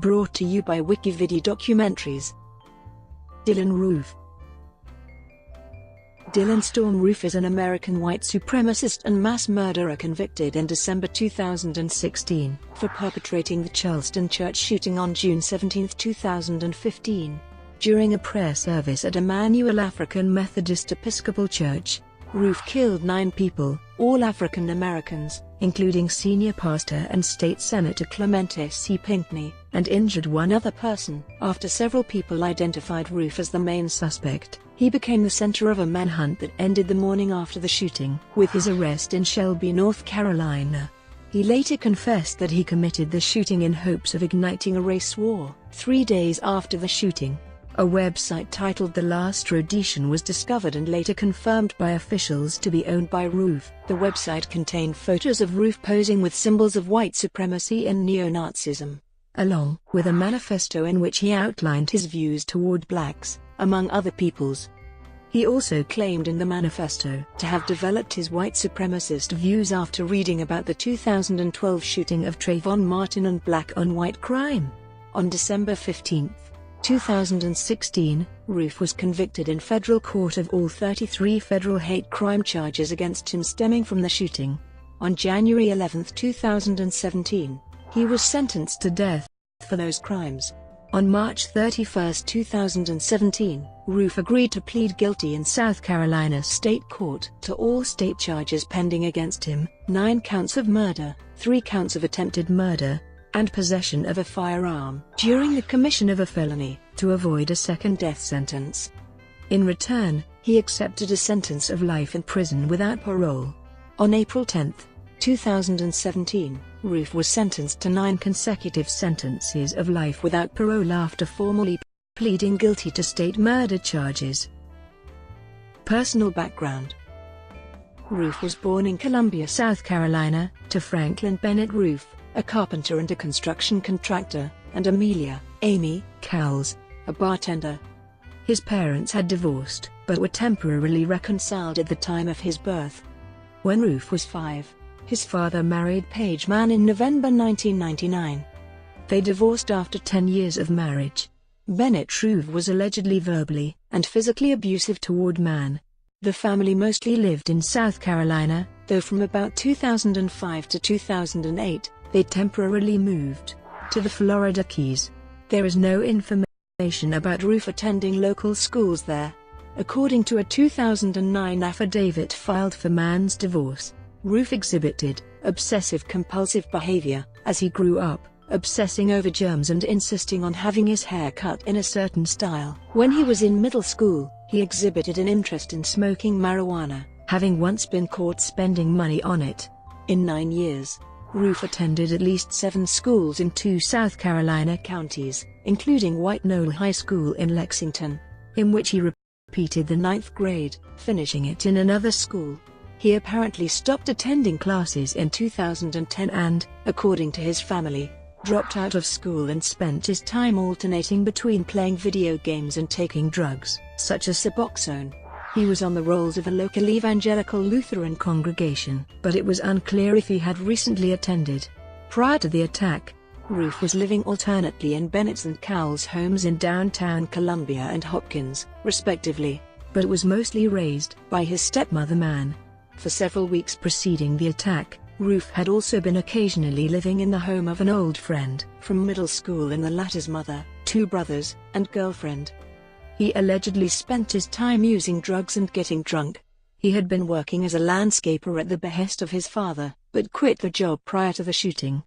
Brought to you by WikiVidi Documentaries. Dylann Roof. Dylann Roof is an American white supremacist and mass murderer convicted in December 2016 for perpetrating the Charleston church shooting on June 17, 2015. During a prayer service at Emmanuel African Methodist Episcopal Church, Roof killed 9 people, all African Americans, including senior pastor and state senator Clemente C. Pinckney, and injured one other person. After several people identified Roof as the main suspect, he became the center of a manhunt that ended the morning after the shooting with his arrest in Shelby, North Carolina. He later confessed that he committed the shooting in hopes of igniting a race war. 3 days after the shooting, a website titled The Last Rhodesian was discovered and later confirmed by officials to be owned by Roof. The website contained photos of Roof posing with symbols of white supremacy and neo-Nazism, along with a manifesto in which he outlined his views toward blacks, among other peoples. He also claimed in the manifesto to have developed his white supremacist views after reading about the 2012 shooting of Trayvon Martin and black-on-white crime. On December 15, 2016, Roof was convicted in federal court of all 33 federal hate crime charges against him stemming from the shooting. On January 11, 2017, he was sentenced to death for those crimes. On March 31, 2017, Roof agreed to plead guilty in South Carolina State Court to all state charges pending against him: 9 counts of murder, 3 counts of attempted murder, and possession of a firearm during the commission of a felony, to avoid a second death sentence. In return, he accepted a sentence of life in prison without parole. On April 10, 2017, Roof was sentenced to 9 consecutive sentences of life without parole after formally pleading guilty to state murder charges. Personal background: Roof was born in Columbia, South Carolina, to Franklin Bennett Roof, a carpenter and a construction contractor, and Amelia Amy Cowles, a bartender. His parents had divorced, but were temporarily reconciled at the time of his birth. When Roof was 5, his father married Paige Mann in November 1999. They divorced after 10 years of marriage. Bennett Roof was allegedly verbally and physically abusive toward Mann. The family mostly lived in South Carolina, though from about 2005 to 2008, they temporarily moved to the Florida Keys. There is no information about Roof attending local schools there. According to a 2009 affidavit filed for Mann's divorce, Roof exhibited obsessive-compulsive behavior as he grew up, obsessing over germs and insisting on having his hair cut in a certain style. When he was in middle school, he exhibited an interest in smoking marijuana, having once been caught spending money on it. In 9 years, Roof attended at least 7 schools in 2 South Carolina counties, including White Knoll High School in Lexington, in which he repeated the 9th grade, finishing it in another school. He apparently stopped attending classes in 2010 and, according to his family, dropped out of school and spent his time alternating between playing video games and taking drugs, such as Suboxone. He was on the rolls of a local evangelical Lutheran congregation, but it was unclear if he had recently attended. Prior to the attack, Roof was living alternately in Bennett's and Cowles' homes in downtown Columbia and Hopkins, respectively, but was mostly raised by his stepmother Mann. For several weeks preceding the attack, Roof had also been occasionally living in the home of an old friend from middle school and the latter's mother, 2 brothers, and girlfriend. He allegedly spent his time using drugs and getting drunk. He had been working as a landscaper at the behest of his father, but quit the job prior to the shooting.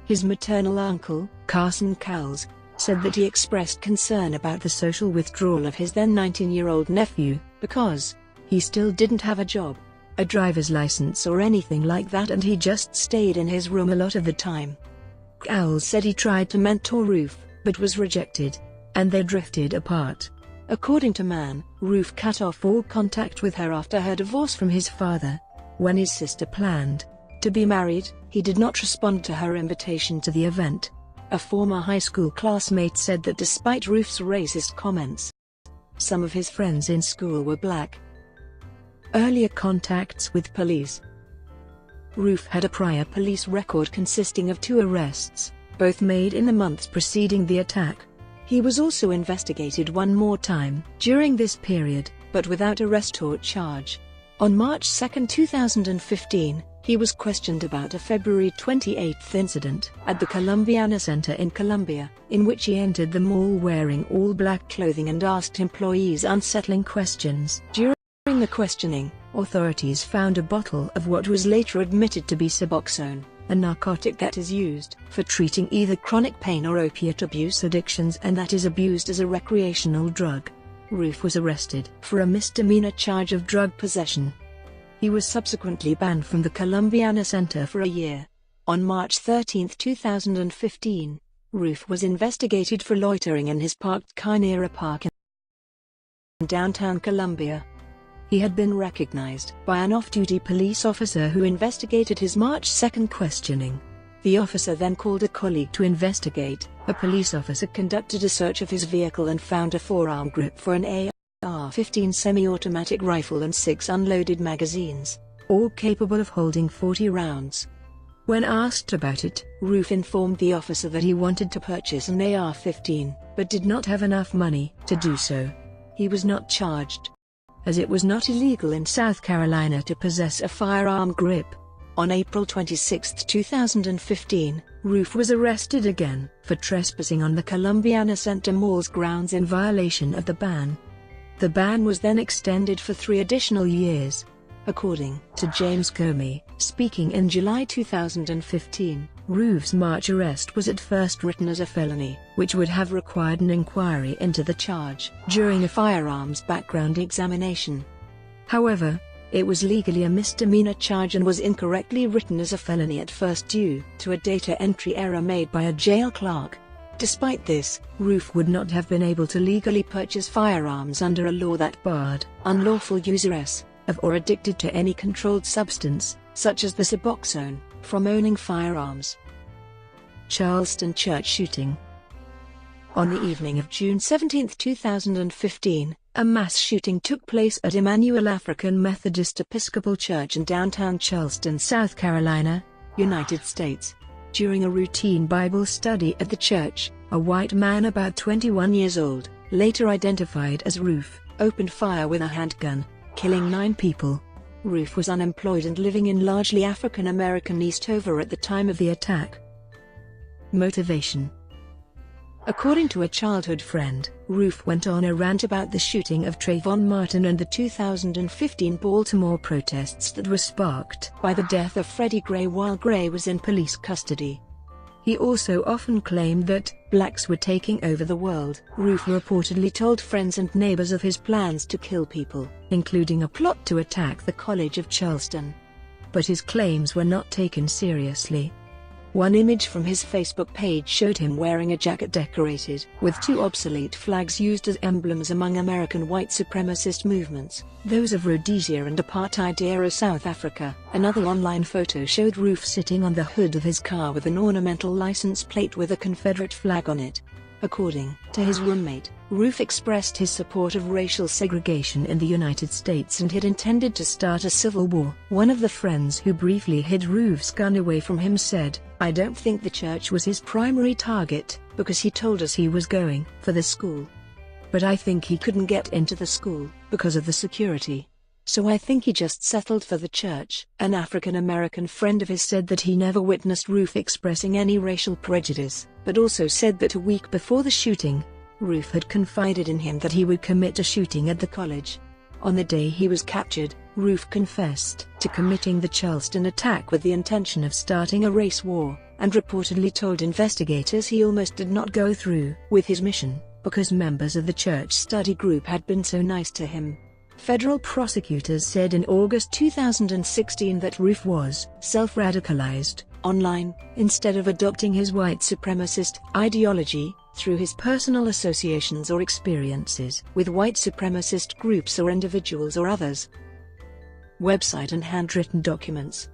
His maternal uncle, Carson Cowles, said that he expressed concern about the social withdrawal of his then 19-year-old nephew, because he still didn't have a job, a driver's license or anything like that, and he just stayed in his room a lot of the time. Cowles said he tried to mentor Roof, but was rejected, and they drifted apart. According to Mann, Roof cut off all contact with her after her divorce from his father. When his sister planned to be married, he did not respond to her invitation to the event. A former high school classmate said that despite Roof's racist comments, some of his friends in school were black. Earlier contacts with police: Roof had a prior police record consisting of 2 arrests, both made in the months preceding the attack. He was also investigated one more time during this period, but without arrest or charge. On March 2, 2015, he was questioned about a February 28 incident at the Columbiana Center in Columbia, in which he entered the mall wearing all-black clothing and asked employees unsettling questions. During the questioning, authorities found a bottle of what was later admitted to be Suboxone, a narcotic that is used for treating either chronic pain or opiate abuse addictions and that is abused as a recreational drug. Roof was arrested for a misdemeanor charge of drug possession. He was subsequently banned from the Columbiana Center for a year. On March 13, 2015, Roof was investigated for loitering in his parked car near a park in downtown Columbia. He had been recognized by an off-duty police officer who investigated his March 2 questioning. The officer then called a colleague to investigate. A police officer conducted a search of his vehicle and found a forearm grip for an AR-15 semi-automatic rifle and 6 unloaded magazines, all capable of holding 40 rounds. When asked about it, Roof informed the officer that he wanted to purchase an AR-15, but did not have enough money to do so. He was not charged, as it was not illegal in South Carolina to possess a firearm grip. On April 26, 2015, Roof was arrested again for trespassing on the Columbiana Center Mall's grounds in violation of the ban. The ban was then extended for 3 additional years. According to James Comey, speaking in July 2015, Roof's March arrest was at first written as a felony, which would have required an inquiry into the charge during a firearms background examination. However, it was legally a misdemeanor charge and was incorrectly written as a felony at first due to a data entry error made by a jail clerk. Despite this, Roof would not have been able to legally purchase firearms under a law that barred unlawful users of or addicted to any controlled substance, such as the Suboxone, from owning firearms. Charleston church shooting. On the evening of June 17, 2015, a mass shooting took place at Emmanuel African Methodist Episcopal Church in downtown Charleston, South Carolina, United States. During a routine Bible study at the church, a white man about 21 years old, later identified as Roof, opened fire with a handgun, killing 9 people. Roof was unemployed and living in largely African American Eastover at the time of the attack. Motivation. According to a childhood friend, Roof went on a rant about the shooting of Trayvon Martin and the 2015 Baltimore protests that were sparked by the death of Freddie Gray while Gray was in police custody. He also often claimed that blacks were taking over the world. Roof reportedly told friends and neighbors of his plans to kill people, including a plot to attack the College of Charleston. But his claims were not taken seriously. One image from his Facebook page showed him wearing a jacket decorated with 2 obsolete flags used as emblems among American white supremacist movements, those of Rhodesia and apartheid-era South Africa. Another online photo showed Roof sitting on the hood of his car with an ornamental license plate with a Confederate flag on it. According to his roommate, Roof expressed his support of racial segregation in the United States and had intended to start a civil war. One of the friends who briefly hid Roof's gun away from him said, "I don't think the church was his primary target, because he told us he was going for the school. But I think he couldn't get into the school because of the security. So I think he just settled for the church." An African-American friend of his said that he never witnessed Roof expressing any racial prejudice, but also said that a week before the shooting, Roof had confided in him that he would commit a shooting at the college. On the day he was captured, Roof confessed to committing the Charleston attack with the intention of starting a race war, and reportedly told investigators he almost did not go through with his mission, because members of the church study group had been so nice to him. Federal prosecutors said in August 2016 that Roof was self-radicalized online, instead of adopting his white supremacist ideology through his personal associations or experiences with white supremacist groups or individuals or others. Website and handwritten documents.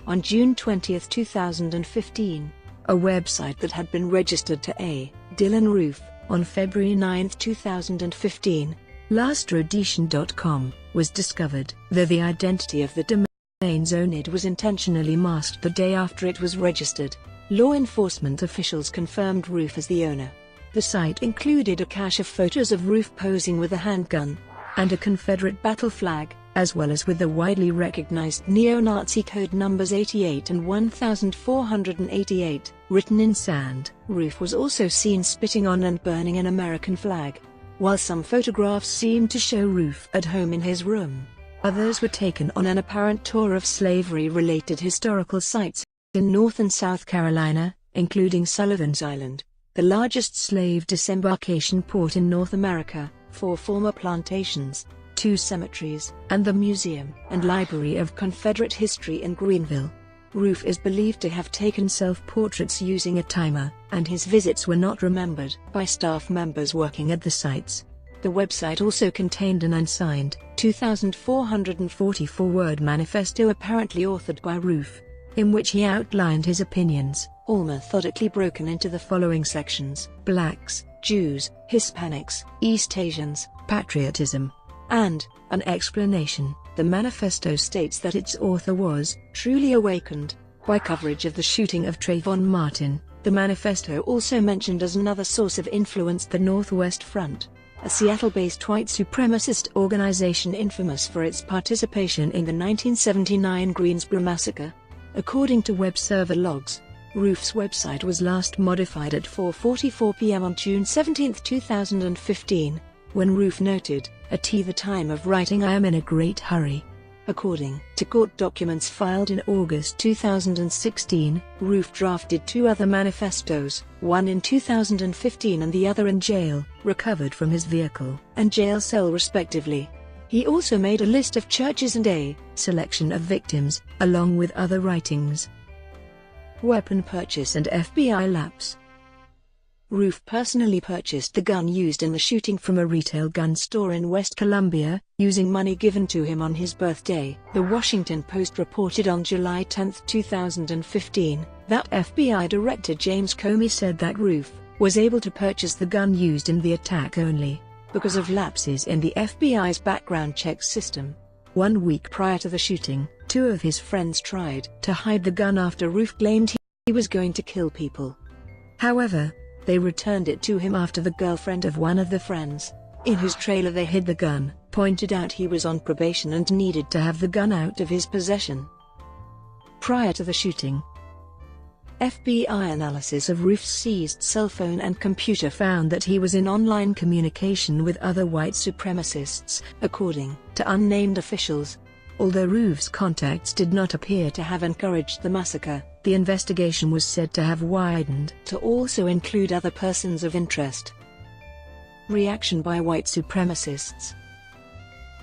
On June 20, 2015, a website that had been registered to A. Dylann Roof on February 9, 2015, lastrodition.com, was discovered, though the identity of the domain's owned was intentionally masked the day after it was registered. Law enforcement officials confirmed Roof as the owner. The site included a cache of photos of Roof posing with a handgun and a Confederate battle flag, as well as with the widely recognized neo-Nazi code numbers 88 and 1488, written in sand. Roof was also seen spitting on and burning an American flag. While some photographs seemed to show Roof at home in his room, others were taken on an apparent tour of slavery-related historical sites in North and South Carolina, including Sullivan's Island, the largest slave disembarkation port in North America, 4 former plantations, 2 cemeteries, and the Museum and Library of Confederate History in Greenville. Roof is believed to have taken self-portraits using a timer, and his visits were not remembered by staff members working at the sites. The website also contained an unsigned, 2,444-word manifesto apparently authored by Roof, in which he outlined his opinions, all methodically broken into the following sections: blacks, Jews, Hispanics, East Asians, patriotism, and an explanation. The manifesto states that its author was truly awakened by coverage of the shooting of Trayvon Martin. The manifesto also mentioned as another source of influence the Northwest Front, a Seattle-based white supremacist organization infamous for its participation in the 1979 Greensboro massacre. According to web server logs, Roof's website was last modified at 4:44 p.m. on June 17, 2015, when Roof noted, "At the time of writing I am in a great hurry." According to court documents filed in August 2016, Roof drafted 2 other manifestos, one in 2015 and the other in jail, recovered from his vehicle and jail cell respectively. He also made a list of churches and a selection of victims, along with other writings. Weapon purchase and FBI lapse. Roof personally purchased the gun used in the shooting from a retail gun store in West Columbia, using money given to him on his birthday. The Washington Post reported on July 10, 2015, that FBI Director James Comey said that Roof was able to purchase the gun used in the attack only because of lapses in the FBI's background check system. 1 week prior to the shooting, 2 of his friends tried to hide the gun after Roof claimed he was going to kill people. However, they returned it to him after the girlfriend of one of the friends, in whose trailer they hid the gun, pointed out he was on probation and needed to have the gun out of his possession. Prior to the shooting, FBI analysis of Roof's seized cell phone and computer found that he was in online communication with other white supremacists, according to unnamed officials. Although Roof's contacts did not appear to have encouraged the massacre, the investigation was said to have widened to also include other persons of interest. Reaction by white supremacists.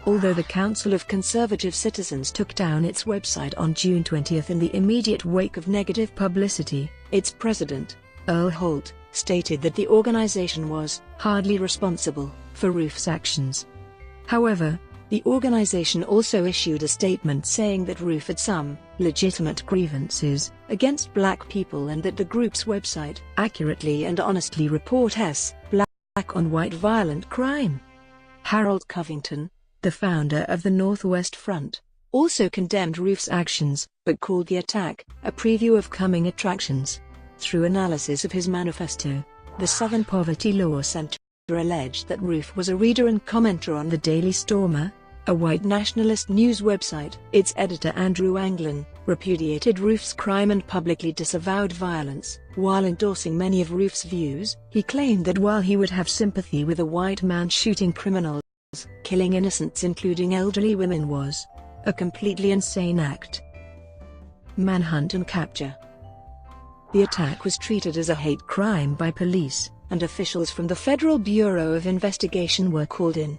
Although the Council of Conservative Citizens took down its website on June 20 in the immediate wake of negative publicity, its president, Earl Holt, stated that the organization was hardly responsible for Roof's actions. However, the organization also issued a statement saying that Roof had some legitimate grievances against black people and that the group's website accurately and honestly reports black on white violent crime. Harold Covington, the founder of the Northwest Front, also condemned Roof's actions, but called the attack a preview of coming attractions. Through analysis of his manifesto, the Southern Poverty Law Center alleged that Roof was a reader and commenter on the Daily Stormer, a white nationalist news website. Its editor Andrew Anglin repudiated Roof's crime and publicly disavowed violence. While endorsing many of Roof's views, he claimed that while he would have sympathy with a white man shooting criminals, killing innocents including elderly women was a completely insane act. Manhunt and capture. The attack was treated as a hate crime by police, and officials from the Federal Bureau of Investigation were called in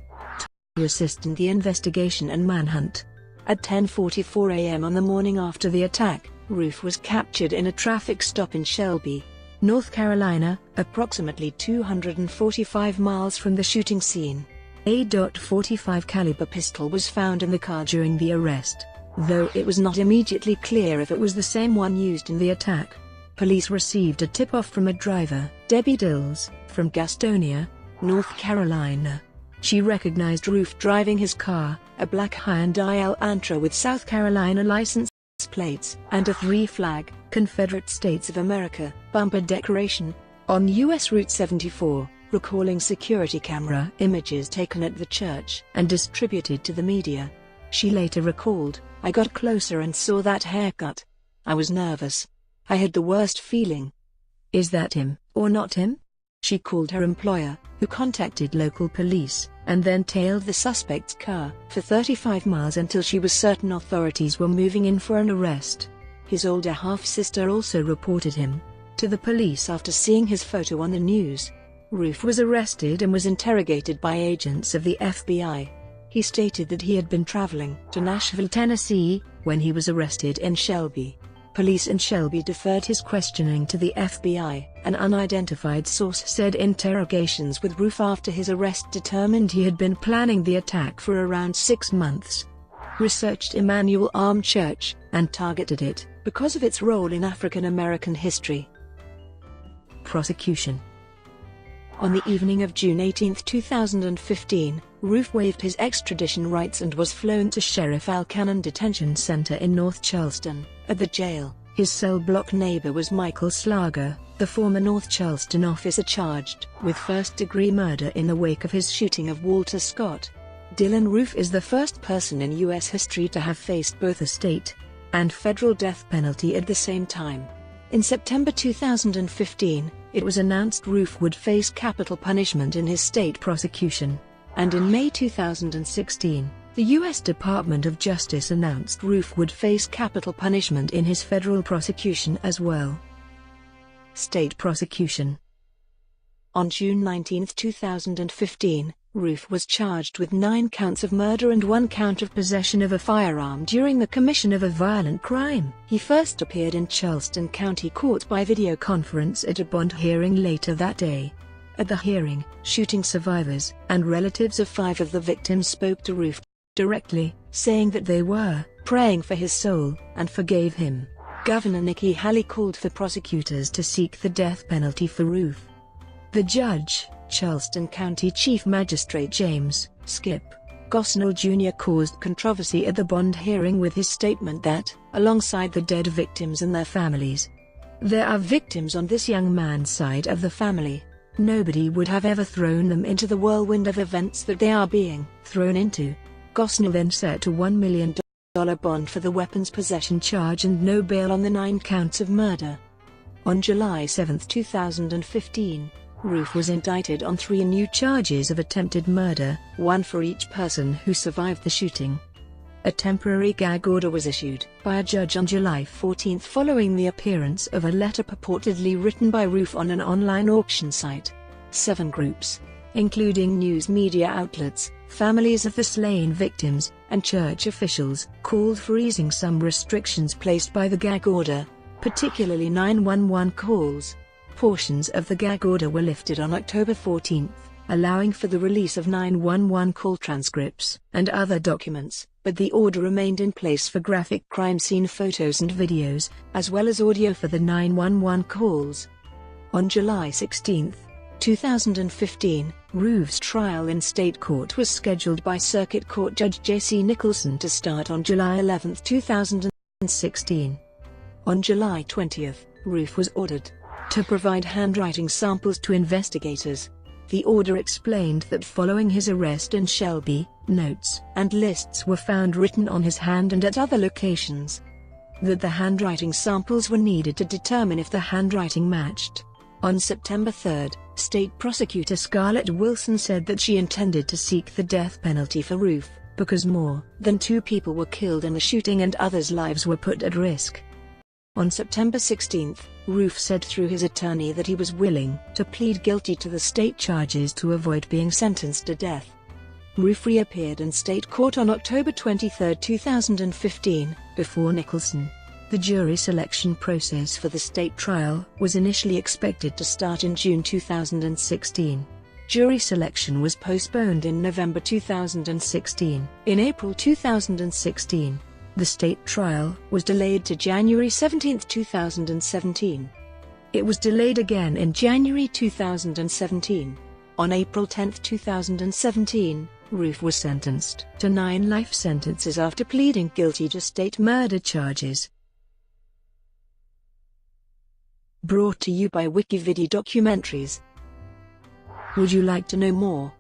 to assist in the investigation and manhunt. At 10:44 a.m. on the morning after the attack, Roof was captured in a traffic stop in Shelby, North Carolina, approximately 245 miles from the shooting scene. A .45 caliber pistol was found in the car during the arrest, though it was not immediately clear if it was the same one used in the attack. Police received a tip-off from a driver, Debbie Dills, from Gastonia, North Carolina. She recognized Roof driving his car, a black Hyundai Elantra with South Carolina license plates and a 3 flag, Confederate States of America bumper decoration on U.S. Route 74, recalling security camera images taken at the church and distributed to the media. She later recalled, "I got closer and saw that haircut. I was nervous. I had the worst feeling. Is that him, or not him?" She called her employer, who contacted local police, and then tailed the suspect's car for 35 miles until she was certain authorities were moving in for an arrest. His older half-sister also reported him to the police after seeing his photo on the news. Roof was arrested and was interrogated by agents of the FBI. He stated that he had been traveling to Nashville, Tennessee, when he was arrested in Shelby. Police in Shelby deferred his questioning to the FBI. An unidentified source said interrogations with Roof after his arrest determined he had been planning the attack for around 6 months, researched Emmanuel Armed Church, and targeted it because of its role in African American history. Prosecution. On the evening of June 18, 2015, Roof waived his extradition rights and was flown to Sheriff Al Cannon Detention Center in North Charleston. At the jail, his cell block neighbor was Michael Slager, the former North Charleston officer charged with first-degree murder in the wake of his shooting of Walter Scott. Dylann Roof is the first person in U.S. history to have faced both a state and federal death penalty at the same time. In September 2015, it was announced Roof would face capital punishment in his state prosecution. And in May 2016, the U.S. Department of Justice announced Roof would face capital punishment in his federal prosecution as well. State prosecution. On June 19, 2015, Roof was charged with 9 counts of murder and 1 count of possession of a firearm during the commission of a violent crime. He first appeared in Charleston County Court by video conference at a bond hearing later that day. At the hearing, shooting survivors and relatives of 5 of the victims spoke to Roof directly, saying that they were praying for his soul and forgave him. Governor Nikki Haley called for prosecutors to seek the death penalty for Roof. The judge, Charleston County Chief Magistrate James Skip Gosnell Jr. caused controversy at the bond hearing with his statement that, alongside the dead victims and their families, there are victims on this young man's side of the family. Nobody would have ever thrown them into the whirlwind of events that they are being thrown into. Gosnell then set a $1 million bond for the weapons possession charge and no bail on the 9 counts of murder. On July 7, 2015, Roof was indicted on 3 new charges of attempted murder, 1 for each person who survived the shooting. A temporary gag order was issued by a judge on July 14 following the appearance of a letter purportedly written by Roof on an online auction site. 7 groups, including news media outlets, families of the slain victims, and church officials, called for easing some restrictions placed by the gag order, particularly 911 calls. Portions of the gag order were lifted on October 14, allowing for the release of 911 call transcripts and other documents, but the order remained in place for graphic crime scene photos and videos, as well as audio for the 911 calls. On July 16, 2015, Roof's trial in state court was scheduled by Circuit Court Judge J.C. Nicholson to start on July 11, 2016. On July 20, Roof was ordered to provide handwriting samples to investigators. The order explained that following his arrest in Shelby, notes and lists were found written on his hand and at other locations. That the handwriting samples were needed to determine if the handwriting matched. On September 3, State Prosecutor Scarlett Wilson said that she intended to seek the death penalty for Roof, because more than 2 people were killed in the shooting and others' lives were put at risk. On September 16, Roof said through his attorney that he was willing to plead guilty to the state charges to avoid being sentenced to death. Roof reappeared in state court on October 23, 2015, before Nicholson. The jury selection process for the state trial was initially expected to start in June 2016. Jury selection was postponed in November 2016. In April 2016, the state trial was delayed to January 17, 2017. It was delayed again in January 2017. On April 10, 2017, Roof was sentenced to 9 life sentences after pleading guilty to state murder charges. Brought to you by WikiVidi Documentaries. Would you like to know more?